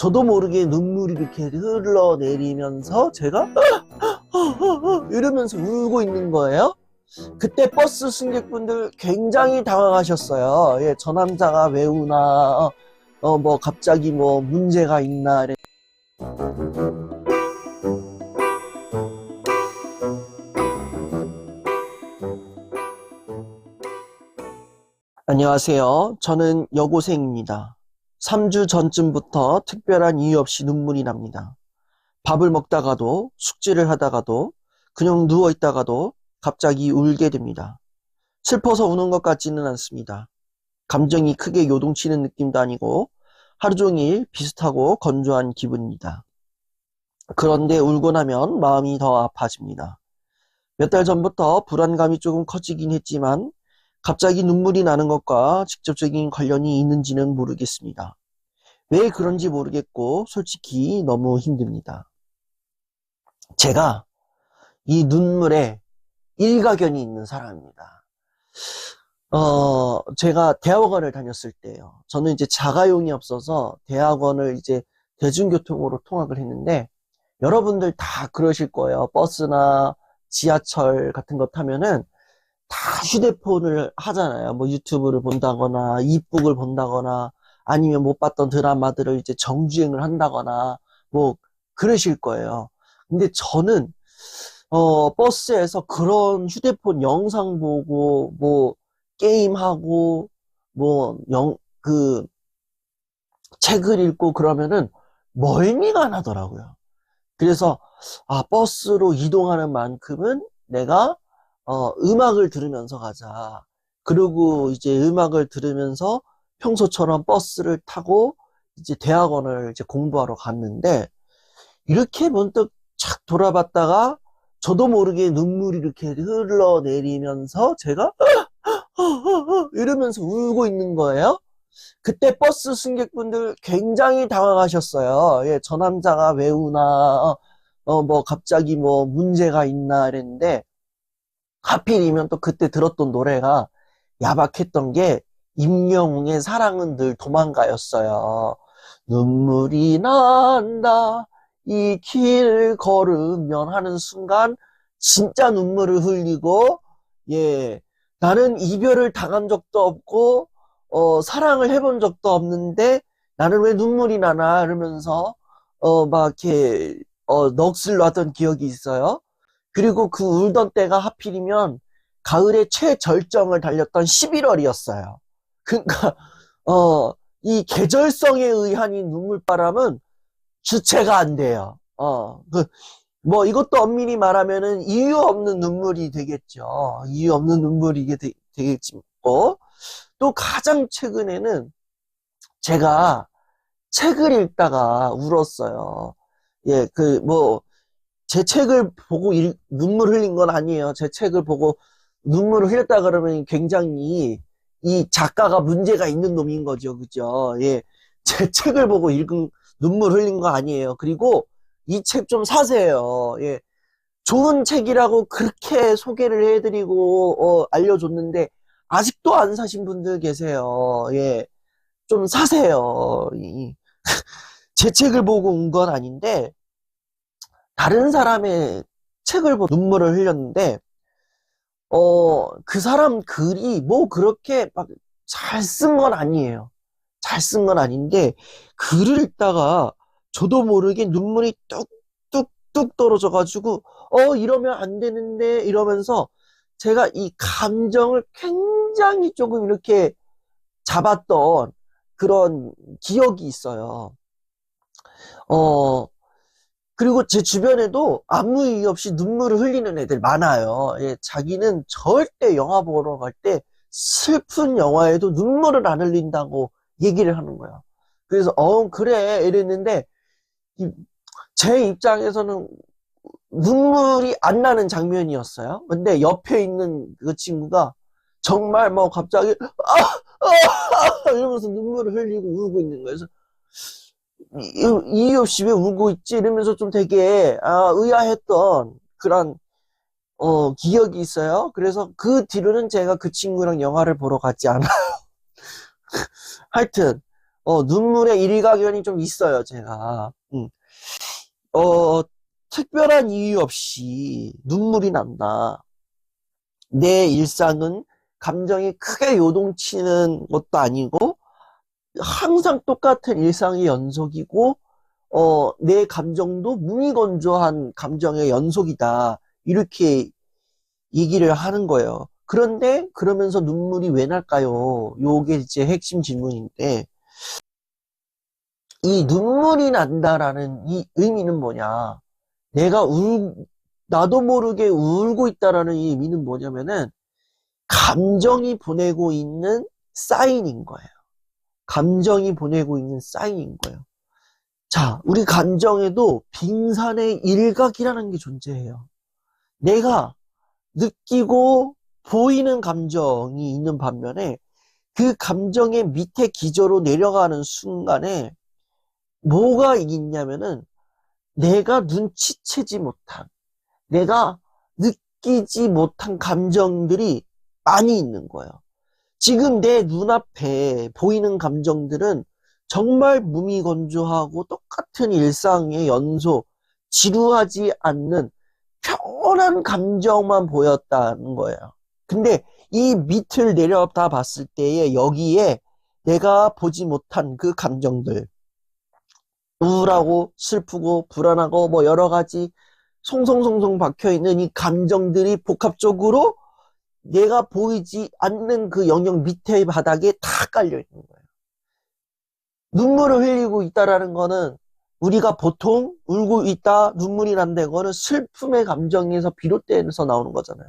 저도 모르게 눈물이 이렇게 흘러내리면서 제가 이러면서 울고 있는 거예요. 그때 버스 승객분들 굉장히 당황하셨어요. 예, 저 남자가 왜 우나, 뭐 갑자기 뭐 문제가 있나. 안녕하세요. 저는 여고생입니다. 3주 전쯤부터 특별한 이유 없이 눈물이 납니다. 밥을 먹다가도, 숙제를 하다가도, 그냥 누워있다가도 갑자기 울게 됩니다. 슬퍼서 우는 것 같지는 않습니다. 감정이 크게 요동치는 느낌도 아니고 하루 종일 비슷하고 건조한 기분입니다. 그런데 울고 나면 마음이 더 아파집니다. 몇 달 전부터 불안감이 조금 커지긴 했지만 갑자기 눈물이 나는 것과 직접적인 관련이 있는지는 모르겠습니다. 왜 그런지 모르겠고 솔직히 너무 힘듭니다. 제가 이 눈물에 일가견이 있는 사람입니다. 제가 대학원을 다녔을 때요. 저는 이제 자가용이 없어서 대학원을 이제 대중교통으로 통학을 했는데 여러분들 다 그러실 거예요. 버스나 지하철 같은 거 타면은 다 휴대폰을 하잖아요. 뭐 유튜브를 본다거나 이북을 본다거나 아니면 못 봤던 드라마들을 이제 정주행을 한다거나 뭐 그러실 거예요. 근데 저는 버스에서 그런 휴대폰 영상 보고 뭐 게임하고 뭐 책을 읽고 그러면은 멀미가 나더라고요. 그래서 버스로 이동하는 만큼은 내가 음악을 들으면서 가자. 그리고 이제 음악을 들으면서 평소처럼 버스를 타고 이제 대학원을 이제 공부하러 갔는데 이렇게 문득 착 돌아봤다가 저도 모르게 눈물이 이렇게 흘러내리면서 제가 이러면서 울고 있는 거예요. 그때 버스 승객분들 굉장히 당황하셨어요. 예, 저 남자가 왜 우나, 뭐 갑자기 뭐 문제가 있나 이랬는데 하필이면 또 그때 들었던 노래가 야박했던 게 임영웅의 사랑은 늘 도망가였어요. 눈물이 난다 이 길 걸으면 하는 순간 진짜 눈물을 흘리고 예 나는 이별을 당한 적도 없고 사랑을 해본 적도 없는데 나는 왜 눈물이 나나 이러면서 막 이렇게 넋을 놨던 기억이 있어요. 그리고 그 울던 때가 하필이면 가을의 최절정을 달렸던 11월이었어요. 그러니까 이 계절성에 의한 이 눈물바람은 주체가 안 돼요. 뭐 이것도 엄밀히 말하면은 이유 없는 눈물이 되겠죠. 이유 없는 눈물이 되겠고 또 가장 최근에는 제가 책을 읽다가 울었어요. 예, 제 책을 보고 눈물 흘린 건 아니에요. 제 책을 보고 눈물을 흘렸다 그러면 굉장히 이 작가가 문제가 있는 놈인 거죠. 그죠? 예. 제 책을 보고 눈물 흘린 거 아니에요. 그리고 이 책 좀 사세요. 예. 좋은 책이라고 그렇게 소개를 해드리고, 알려줬는데, 아직도 안 사신 분들 계세요. 예. 좀 사세요. 제 책을 보고 운 건 아닌데, 다른 사람의 책을 보고 눈물을 흘렸는데, 그 사람 글이 뭐 그렇게 막 잘 쓴 건 아니에요. 잘 쓴 건 아닌데, 글을 읽다가 저도 모르게 눈물이 뚝뚝뚝 떨어져가지고, 이러면 안 되는데, 이러면서 제가 이 감정을 굉장히 조금 이렇게 잡았던 그런 기억이 있어요. 그리고 제 주변에도 아무 이유 없이 눈물을 흘리는 애들 많아요. 예, 자기는 절대 영화 보러 갈 때 슬픈 영화에도 눈물을 안 흘린다고 얘기를 하는 거야. 그래서, 그래. 이랬는데, 제 입장에서는 눈물이 안 나는 장면이었어요. 근데 옆에 있는 그 친구가 정말 뭐 갑자기, 이러면서 눈물을 흘리고 울고 있는 거예요. 그래서 이유 없이 왜 울고 있지? 이러면서 좀 되게, 의아했던 그런, 기억이 있어요. 그래서 그 뒤로는 제가 그 친구랑 영화를 보러 가지 않아요. 하여튼, 눈물의 일가견이 좀 있어요, 제가. 어, 특별한 이유 없이 눈물이 난다. 내 일상은 감정이 크게 요동치는 것도 아니고, 항상 똑같은 일상의 연속이고, 내 감정도 무미건조한 감정의 연속이다. 이렇게 얘기를 하는 거예요. 그런데 그러면서 눈물이 왜 날까요? 요게 이제 핵심 질문인데, 이 눈물이 난다라는 이 의미는 뭐냐? 내가 나도 모르게 울고 있다라는 이 의미는 뭐냐면은, 감정이 보내고 있는 사인인 거예요. 감정이 보내고 있는 사인인 거예요. 자, 우리 감정에도 빙산의 일각이라는 게 존재해요. 내가 느끼고 보이는 감정이 있는 반면에 그 감정의 밑에 기저로 내려가는 순간에 뭐가 있냐면은 내가 눈치채지 못한, 내가 느끼지 못한 감정들이 많이 있는 거예요. 지금 내 눈앞에 보이는 감정들은 정말 무미건조하고 똑같은 일상의 연속, 지루하지 않는 평온한 감정만 보였다는 거예요. 근데 이 밑을 내려다 봤을 때에 여기에 내가 보지 못한 그 감정들, 우울하고 슬프고 불안하고 뭐 여러 가지 송송송송 박혀있는 이 감정들이 복합적으로 내가 보이지 않는 그 영역 밑에 바닥에 다 깔려 있는 거예요. 눈물을 흘리고 있다라는 거는 우리가 보통 울고 있다, 눈물이 난다는 거는 슬픔의 감정에서 비롯돼서 나오는 거잖아요.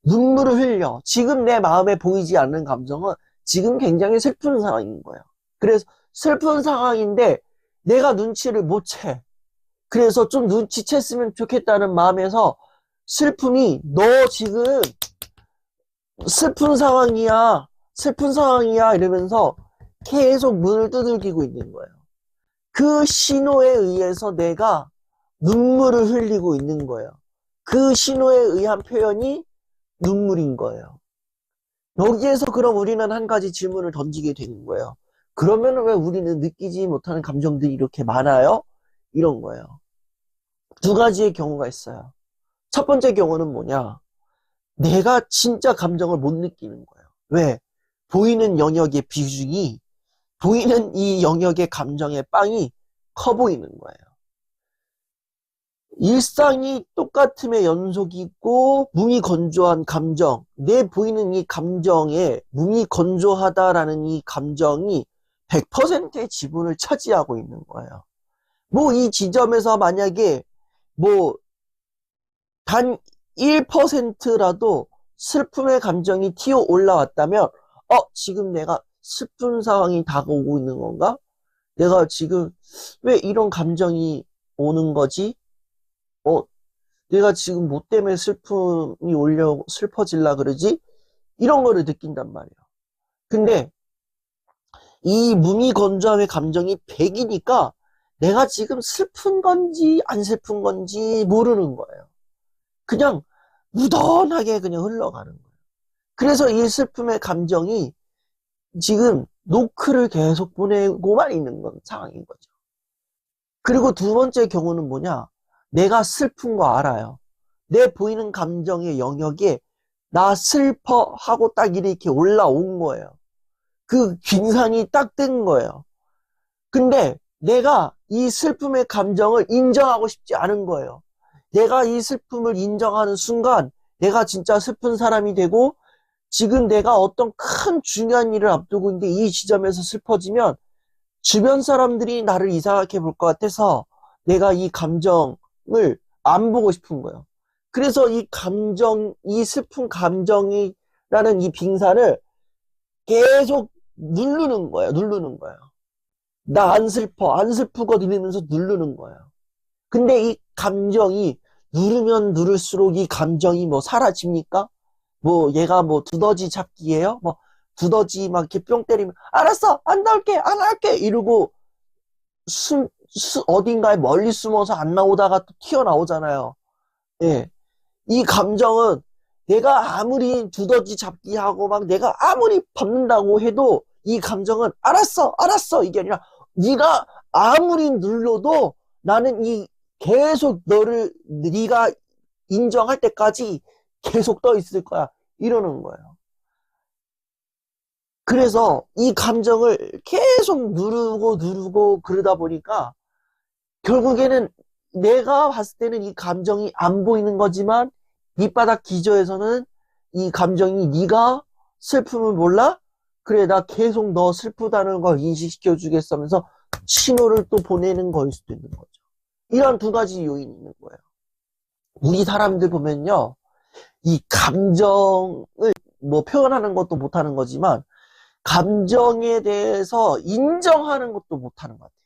눈물을 흘려. 지금 내 마음에 보이지 않는 감정은 지금 굉장히 슬픈 상황인 거예요. 그래서 슬픈 상황인데 내가 눈치를 못 채. 그래서 좀 눈치챘으면 좋겠다는 마음에서 슬픔이 너 지금 슬픈 상황이야 이러면서 계속 문을 두들기고 있는 거예요. 그 신호에 의해서 내가 눈물을 흘리고 있는 거예요. 그 신호에 의한 표현이 눈물인 거예요. 여기에서 그럼 우리는 한 가지 질문을 던지게 되는 거예요. 그러면 왜 우리는 느끼지 못하는 감정들이 이렇게 많아요? 이런 거예요. 두 가지의 경우가 있어요. 첫 번째 경우는 뭐냐? 내가 진짜 감정을 못 느끼는 거예요. 왜? 보이는 영역의 비중이, 보이는 이 영역의 감정의 빵이 커 보이는 거예요. 일상이 똑같음의 연속이고 무미건조한 감정, 내 보이는 이 감정에 무미건조하다라는 이 감정이 100%의 지분을 차지하고 있는 거예요. 뭐 이 지점에서 만약에 뭐 단 1%라도 슬픔의 감정이 튀어 올라왔다면 지금 내가 슬픈 상황이 다가오고 있는 건가? 내가 지금 왜 이런 감정이 오는 거지? 내가 지금 뭐 때문에 슬퍼질라 그러지? 이런 거를 느낀단 말이에요. 근데 이 무미건조함의 감정이 100이니까 내가 지금 슬픈 건지 안 슬픈 건지 모르는 거예요. 그냥 무던하게 그냥 흘러가는 거예요. 그래서 이 슬픔의 감정이 지금 노크를 계속 보내고만 있는 건 상황인 거죠. 그리고 두 번째 경우는 뭐냐? 내가 슬픈 거 알아요. 내 보이는 감정의 영역에 나 슬퍼 하고 딱 이렇게 올라온 거예요. 그 빙산이 딱 뜬 거예요. 근데 내가 이 슬픔의 감정을 인정하고 싶지 않은 거예요. 내가 이 슬픔을 인정하는 순간 내가 진짜 슬픈 사람이 되고 지금 내가 어떤 큰 중요한 일을 앞두고 있는데 이 지점에서 슬퍼지면 주변 사람들이 나를 이상하게 볼 것 같아서 내가 이 감정을 안 보고 싶은 거예요. 그래서 이 슬픈 감정이라는 이 빙산을 계속 누르는 거예요. 누르는 거예요. 나 안 슬프거든 이러면서 누르는 거예요. 근데 이 감정이 누르면 누를수록 이 감정이 뭐 사라집니까? 뭐 얘가 뭐 두더지 잡기예요? 뭐 두더지 막 이렇게 뿅 때리면 알았어 안 나올게 안 할게 이러고 어딘가에 멀리 숨어서 안 나오다가 또 튀어나오잖아요. 예. 이 감정은 내가 아무리 두더지 잡기 하고 막 내가 아무리 밟는다고 해도 이 감정은 알았어, 알았어 이게 아니라 네가 아무리 눌러도 나는 이 계속 네가 인정할 때까지 계속 떠 있을 거야. 이러는 거예요. 그래서 이 감정을 계속 누르고 그러다 보니까 결국에는 내가 봤을 때는 이 감정이 안 보이는 거지만 밑바닥 기저에서는 이 감정이 네가 슬픔을 몰라? 그래 나 계속 너 슬프다는 걸 인식시켜 주겠어 하면서 신호를 또 보내는 거일 수도 있는 거죠. 이런 두 가지 요인이 있는 거예요. 우리 사람들 보면요. 이 감정을 뭐 표현하는 것도 못하는 거지만 감정에 대해서 인정하는 것도 못하는 것 같아요.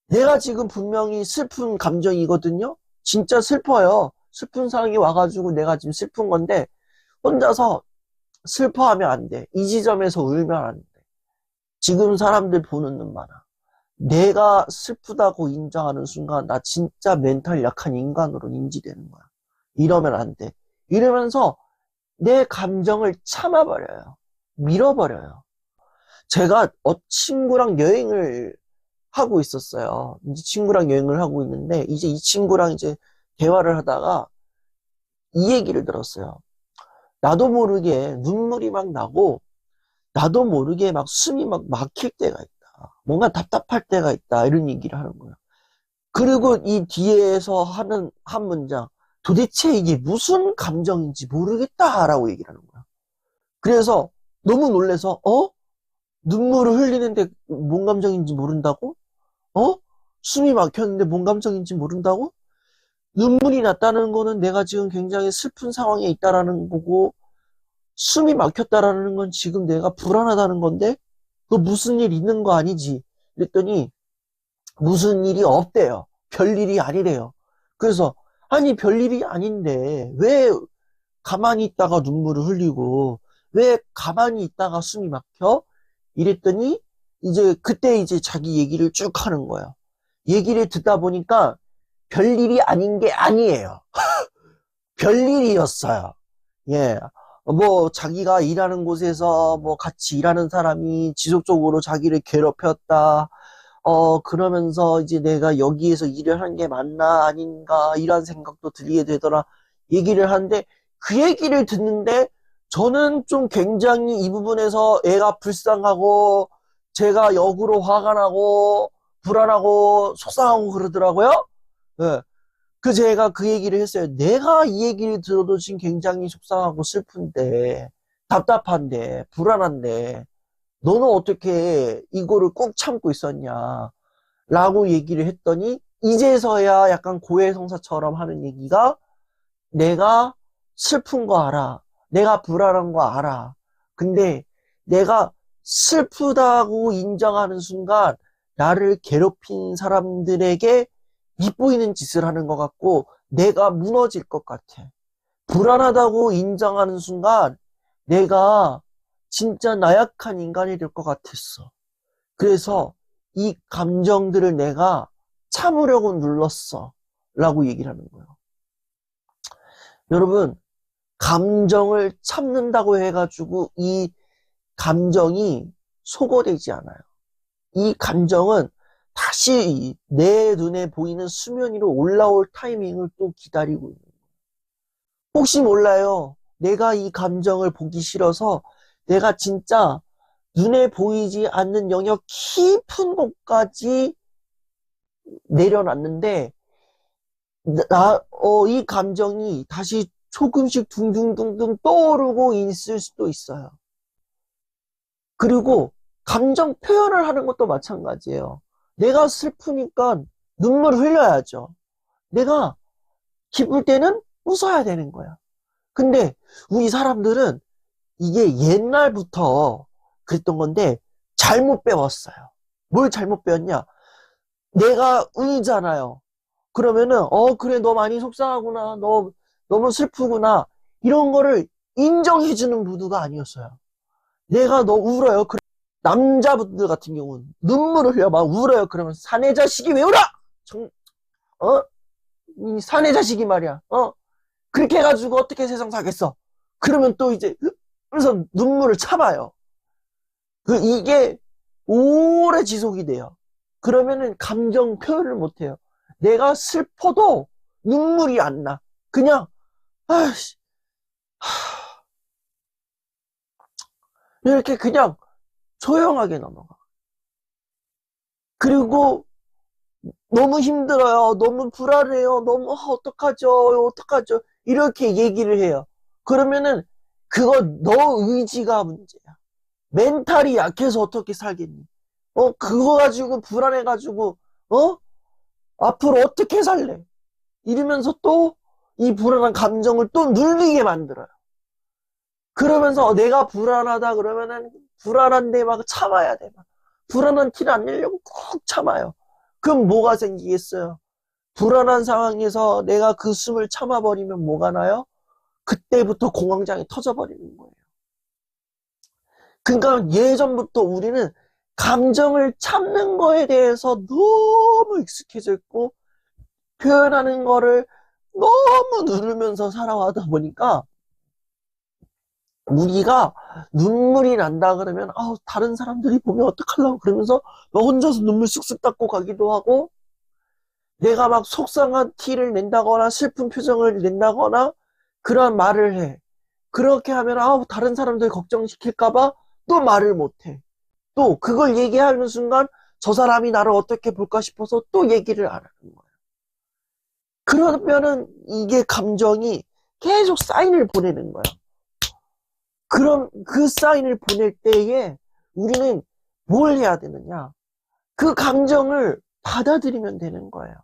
내가 지금 분명히 슬픈 감정이거든요. 진짜 슬퍼요. 슬픈 상황이 와가지고 내가 지금 슬픈 건데 혼자서 슬퍼하면 안 돼. 이 지점에서 울면 안 돼. 지금 사람들 보는 눈 많아. 내가 슬프다고 인정하는 순간 나 진짜 멘탈 약한 인간으로 인지되는 거야. 이러면 안 돼. 이러면서 내 감정을 참아버려요. 밀어버려요. 제가 친구랑 여행을 하고 있었어요. 이제 친구랑 여행을 하고 있는데 이제 이 친구랑 이제 대화를 하다가 이 얘기를 들었어요. 나도 모르게 눈물이 막 나고 나도 모르게 막 숨이 막 막힐 때가 있다. 뭔가 답답할 때가 있다. 이런 얘기를 하는 거예요. 그리고 이 뒤에서 하는 한 문장 도대체 이게 무슨 감정인지 모르겠다라고 얘기를 하는 거야. 그래서 너무 놀래서 눈물을 흘리는데 뭔 감정인지 모른다고? 어? 숨이 막혔는데 뭔 감정인지 모른다고? 눈물이 났다는 거는 내가 지금 굉장히 슬픈 상황에 있다라는 거고 숨이 막혔다라는 건 지금 내가 불안하다는 건데 너 무슨 일 있는 거 아니지? 그랬더니 무슨 일이 없대요. 별일이 아니래요. 그래서 아니 별일이 아닌데 왜 가만히 있다가 눈물을 흘리고 왜 가만히 있다가 숨이 막혀? 이랬더니 이제 그때 이제 자기 얘기를 쭉 하는 거예요. 얘기를 듣다 보니까 별일이 아닌 게 아니에요. 별일이었어요. 예. 뭐 자기가 일하는 곳에서 뭐 같이 일하는 사람이 지속적으로 자기를 괴롭혔다. 그러면서 이제 내가 여기에서 일을 하는 게 맞나 아닌가 이런 생각도 들게 되더라. 얘기를 하는데 그 얘기를 듣는데 저는 좀 굉장히 이 부분에서 애가 불쌍하고 제가 역으로 화가 나고 불안하고 속상하고 그러더라고요. 예. 그 제가 그 얘기를 했어요. 내가 이 얘기를 들어도 지금 굉장히 속상하고 슬픈데 답답한데 불안한데 너는 어떻게 이거를 꾹 참고 있었냐 라고 얘기를 했더니 이제서야 약간 고해성사처럼 하는 얘기가 내가 슬픈 거 알아. 내가 불안한 거 알아. 근데 내가 슬프다고 인정하는 순간 나를 괴롭힌 사람들에게 밉보이는 짓을 하는 것 같고 내가 무너질 것 같아. 불안하다고 인정하는 순간 내가 진짜 나약한 인간이 될 것 같았어. 그래서 이 감정들을 내가 참으려고 눌렀어. 라고 얘기를 하는 거예요. 여러분, 감정을 참는다고 해가지고 이 감정이 소거되지 않아요. 이 감정은 다시 내 눈에 보이는 수면 위로 올라올 타이밍을 또 기다리고 있는 거예요. 혹시 몰라요. 내가 이 감정을 보기 싫어서 내가 진짜 눈에 보이지 않는 영역 깊은 곳까지 내려놨는데 이 감정이 다시 조금씩 둥둥둥둥 떠오르고 있을 수도 있어요. 그리고 감정 표현을 하는 것도 마찬가지예요. 내가 슬프니까 눈물을 흘려야죠. 내가 기쁠 때는 웃어야 되는 거야. 근데 우리 사람들은 이게 옛날부터 그랬던 건데 잘못 배웠어요. 뭘 잘못 배웠냐? 내가 울잖아요. 그러면은 그래 너 많이 속상하구나. 너 너무 슬프구나. 이런 거를 인정해주는 무드가 아니었어요. 내가 너 울어요. 남자분들 같은 경우는 눈물을 흘려 막 울어요. 그러면 사내 자식이 왜 울어? 어? 이 사내 자식이 말이야. 그렇게 해가지고 어떻게 세상 사겠어? 그러면 또 이제 그래서 눈물을 참아요. 이게 오래 지속이 돼요. 그러면은 감정 표현을 못 해요. 내가 슬퍼도 눈물이 안 나. 그냥, 아이씨, 이렇게 그냥 조용하게 넘어가. 그리고 너무 힘들어요. 너무 불안해요. 너무, 어떡하죠? 어떡하죠? 이렇게 얘기를 해요. 그러면은, 그거 너 의지가 문제야. 멘탈이 약해서 어떻게 살겠니? 그거 가지고 불안해가지고, 어? 앞으로 어떻게 살래? 이러면서 또 이 불안한 감정을 또 눌리게 만들어요. 그러면서 내가 불안하다 그러면은 불안한데 막 참아야 돼. 막. 불안한 티를 안 내려고 꾹 참아요. 그럼 뭐가 생기겠어요? 불안한 상황에서 내가 그 숨을 참아버리면 뭐가 나요? 그때부터 공황장애 터져버리는 거예요. 그러니까 예전부터 우리는 감정을 참는 거에 대해서 너무 익숙해져 있고 표현하는 거를 너무 누르면서 살아와다 보니까 우리가 눈물이 난다 그러면 다른 사람들이 보면 어떡하려고 그러면서 너 혼자서 눈물 쓱쓱 닦고 가기도 하고 내가 막 속상한 티를 낸다거나 슬픈 표정을 낸다거나 그런 말을 해. 그렇게 하면 다른 사람들 걱정시킬까 봐 또 말을 못해. 또 그걸 얘기하는 순간 저 사람이 나를 어떻게 볼까 싶어서 또 얘기를 안 하는 거야. 그러면은 이게 감정이 계속 사인을 보내는 거야. 그럼 그 사인을 보낼 때에 우리는 뭘 해야 되느냐? 그 감정을 받아들이면 되는 거예요.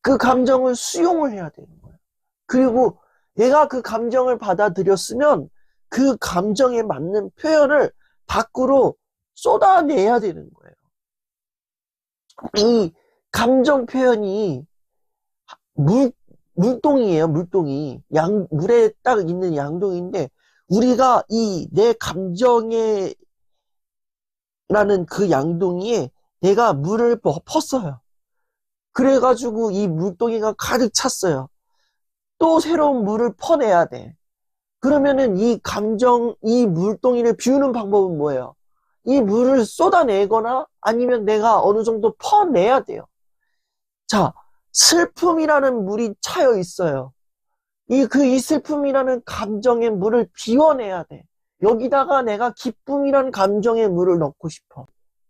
그 감정을 수용을 해야 되는 거예요. 그리고 내가 그 감정을 받아들였으면 그 감정에 맞는 표현을 밖으로 쏟아내야 되는 거예요. 이 감정 표현이 물동이에요, 물동이. 물에 딱 있는 양동인데, 우리가 내 감정에, 라는 그 양동이에 내가 물을 펐어요. 그래가지고 이 물동이가 가득 찼어요. 또 새로운 물을 퍼내야 돼. 그러면은 이 물동이를 비우는 방법은 뭐예요? 이 물을 쏟아내거나 아니면 내가 어느 정도 퍼내야 돼요. 자, 슬픔이라는 물이 차여 있어요. 이 슬픔이라는 감정의 물을 비워내야 돼. 여기다가 내가 기쁨이라는 감정의 물을 넣고 싶어.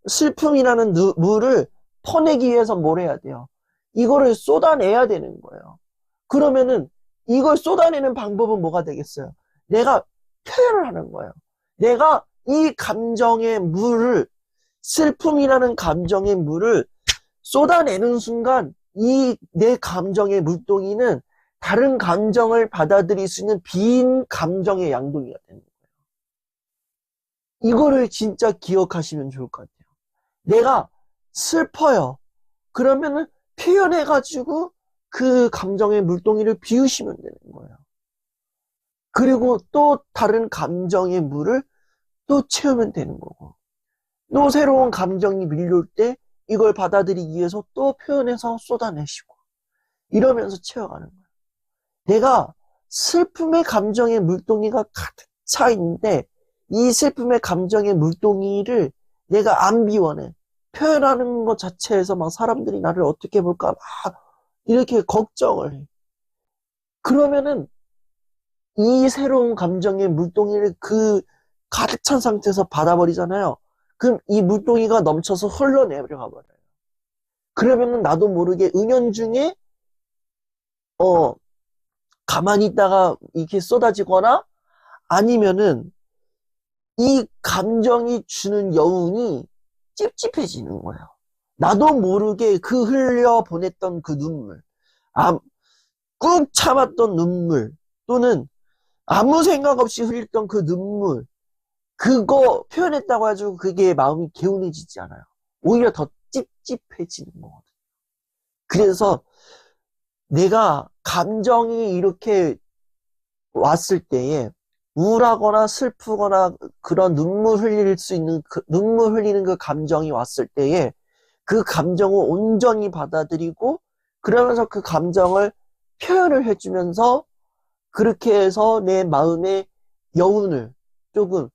슬픔이라는 물을 퍼내기 위해서 뭘 해야 돼요? 이거를 쏟아내야 되는 거예요. 그러면은 이걸 쏟아내는 방법은 뭐가 되겠어요? 내가 표현을 하는 거예요. 내가 이 감정의 물을, 슬픔이라는 감정의 물을 쏟아내는 순간 내 감정의 물동이는 다른 감정을 받아들일 수 있는 빈 감정의 양동이가 되는 거예요. 이거를 진짜 기억하시면 좋을 것 같아요. 내가 슬퍼요. 그러면은 표현해가지고 그 감정의 물동이를 비우시면 되는 거예요. 그리고 또 다른 감정의 물을 또 채우면 되는 거고. 또 새로운 감정이 밀려올 때 이걸 받아들이기 위해서 또 표현해서 쏟아내시고. 이러면서 채워가는 거예요. 내가 슬픔의 감정의 물동이가 가득 차 있는데 이 슬픔의 감정의 물동이를 내가 안 비워내. 표현하는 것 자체에서 막 사람들이 나를 어떻게 볼까 막 이렇게 걱정을 해. 그러면은 이 새로운 감정의 물동이를 그 가득 찬 상태에서 받아버리잖아요. 그럼 이 물동이가 넘쳐서 흘러내려가 버려요. 그러면은 나도 모르게 은연중에 가만히 있다가 이렇게 쏟아지거나 아니면은 이 감정이 주는 여운이 찝찝해지는 거예요. 나도 모르게 그 흘려 보냈던 그 눈물, 꾹 참았던 눈물, 또는 아무 생각 없이 흘렸던 그 눈물, 그거 표현했다고 해가지고 그게 마음이 개운해지지 않아요. 오히려 더 찝찝해지는 거거든요. 그래서 내가 감정이 이렇게 왔을 때에 우울하거나 슬프거나 그런 눈물 흘릴 수 있는 눈물 흘리는 그 감정이 왔을 때에 그 감정을 온전히 받아들이고 그러면서 그 감정을 표현을 해주면서 그렇게 해서 내 마음의 여운을 조금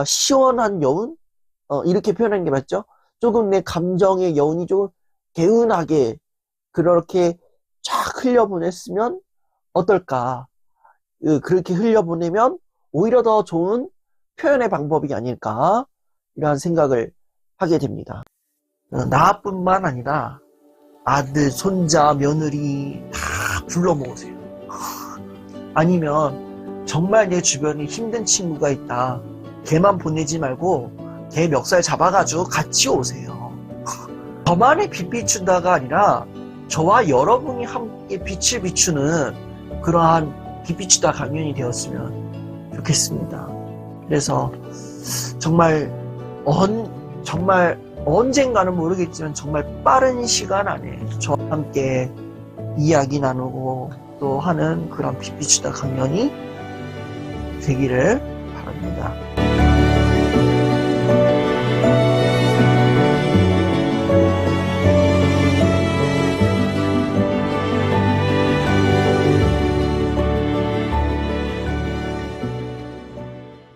시원한 여운 이렇게 표현하는 게 맞죠? 조금 내 감정의 여운이 조금 개운하게 그렇게 쫙 흘려보냈으면 어떨까? 그렇게 흘려보내면 오히려 더 좋은 표현의 방법이 아닐까? 이러한 생각을 하게 됩니다. 나뿐만 아니라 아들, 손자, 며느리 다 불러 모으세요. 아니면 정말 내 주변에 힘든 친구가 있다. 걔만 보내지 말고 걔 멱살 잡아가지고 같이 오세요. 저만의 빛 비춘다가 아니라 저와 여러분이 함께 빛을 비추는 그러한 빛 비추다 강연이 되었으면 좋겠습니다. 그래서 정말 언젠가는 모르겠지만 정말 빠른 시간 안에 저와 함께 이야기 나누고 또 하는 그런 빛 비추다 강연이 되기를 바랍니다.